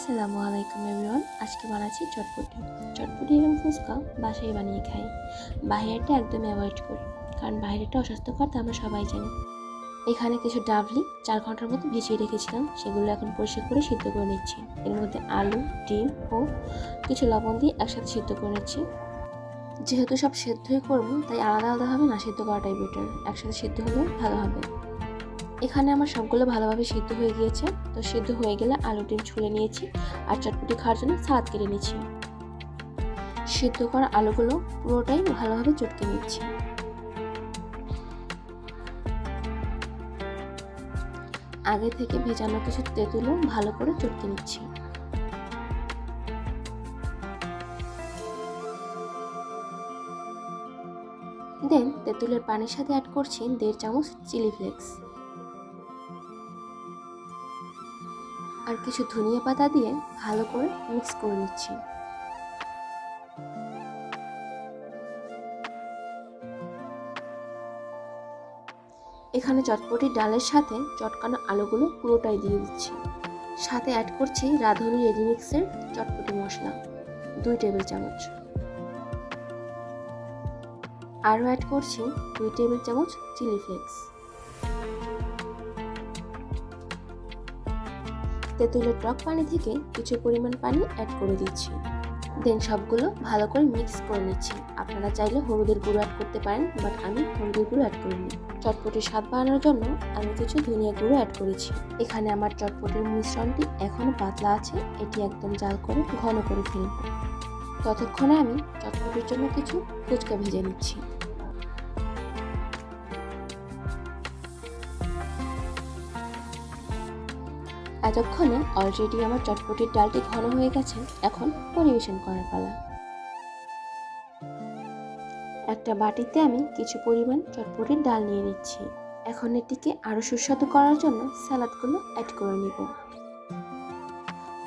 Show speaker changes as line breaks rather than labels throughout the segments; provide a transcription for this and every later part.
আসসালামু আলাইকুম এভরিওয়ান। আজকে বানাচ্ছি চটপটি। চটপটি এবং ফুচকা বাসায় বানিয়ে খাই। বাইরেটা একদম অ্যাভয়েড করি, কারণ বাইরেটা অস্বাস্থ্যকর, তা আমরা সবাই জানি। এখানে কিছু ডাবলি 4 ঘন্টার মতো ভিজিয়ে রেখেছিলাম, সেগুলো এখন পরিষ্কার করে সিদ্ধ করে নিচ্ছি। এর মধ্যে আলু, ডিম ও কিছু লবণ দিয়ে একসাথে সিদ্ধ করে নিচ্ছি। যেহেতু সব সেদ্ধই করবো, তাই আলাদা আলাদাভাবে না সিদ্ধ করাটাই বেটার, একসাথে সিদ্ধ হলে ভালো হবে। এখানে আমার সবগুলো ভালোভাবে সিদ্ধ হয়ে গিয়েছে। তো সিদ্ধ হয়ে গেলে আলু ডিম ছুলে নিয়েছি আর চটপটি খাওয়ার জন্য সালাদ কেটে নিচ্ছি। সিদ্ধ করা আলুগুলো পুরোটাই ভালোভাবে চটকে নিচ্ছি। আগে থেকে ভেজানো কিছু তেঁতুলও ভালো করে চটকে নিচ্ছি। দেন তেঁতুলের পানির সাথে অ্যাড করছি 1.5 চামচ চিলি ফ্লেক্স আর কিছু ধনিয়া পাতা দিয়ে ভালো করে মিক্স করে নিচ্ছি। এখানে চটপটির ডালের সাথে চটকানো আলুগুলো পুরোটাই দিয়ে দিচ্ছি। সাথে অ্যাড করছি রাঁধুনি রেডিমিক্সের চটপটি মশলা 2 টেবিল চামচ। আরও অ্যাড করছি 2 টেবিল চামচ চিলি ফ্লেক্স। তেঁতুলের টক পানি থেকে কিছু পরিমাণ পানি অ্যাড করে দিচ্ছি। দেন সবগুলো ভালো করে মিক্স করে নিচ্ছি। আপনারা চাইলে হলুদের গুঁড়ো অ্যাড করতে পারেন, বাট আমি হলুদের গুঁড়ো অ্যাড করিনি। চটপটির স্বাদ বাড়ানোর জন্য আমি কিছু ধনিয়া গুঁড়ো অ্যাড করেছি। এখানে আমার চটপটির মিশ্রণটি এখনও পাতলা আছে, এটি একদম জাল করে ঘন করে ফেলব। ততক্ষণে আমি চটপটির জন্য কিছু ফুচকা ভেজে নিচ্ছি। এতক্ষণে অলরেডি আমার চটপটির ডালটি ঘন হয়ে গেছে। এখন পরিবেশন করার পালা। একটা বাটিতে আমি কিছু পরিমাণ চটপটির ডাল নিয়ে নিচ্ছি। এখন এটিকে আরও সুস্বাদু করার জন্য সালাদগুলো অ্যাড করে নিব।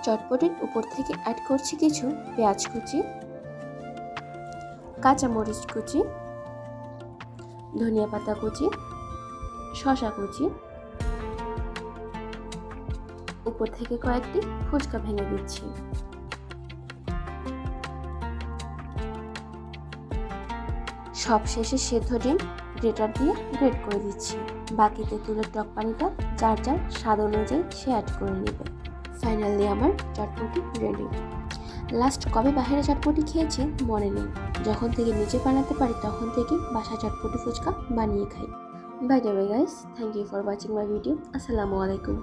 চটপটির উপর থেকে অ্যাড করছি কিছু পেঁয়াজ কুচি, কাঁচামরিচ কুচি, ধনিয়া পাতা কুচি, শসা কুচি, উপর থেকে কয়েকটি ফুচকা ভেঙে দিচ্ছি। সব শেষে সেদ্ধ ডিম গ্রেটার দিয়ে গ্রেট করে দিচ্ছি। বাকি তেঁতুলের টক পানিটা যার যার স্বাদ অনুযায়ী সে অ্যাড করে নেবে। ফাইনালি আমার চটপটি রেডি। লাস্ট কবে বাইরে চটপটি খেয়েছি মনে নেই। যখন থেকে নিজে বানাতে পারি তখন থেকে বাসায় চটপটি ফুচকা বানিয়ে খাই। By the way guys, thank you for watching my video. আসসালামু আলাইকুম।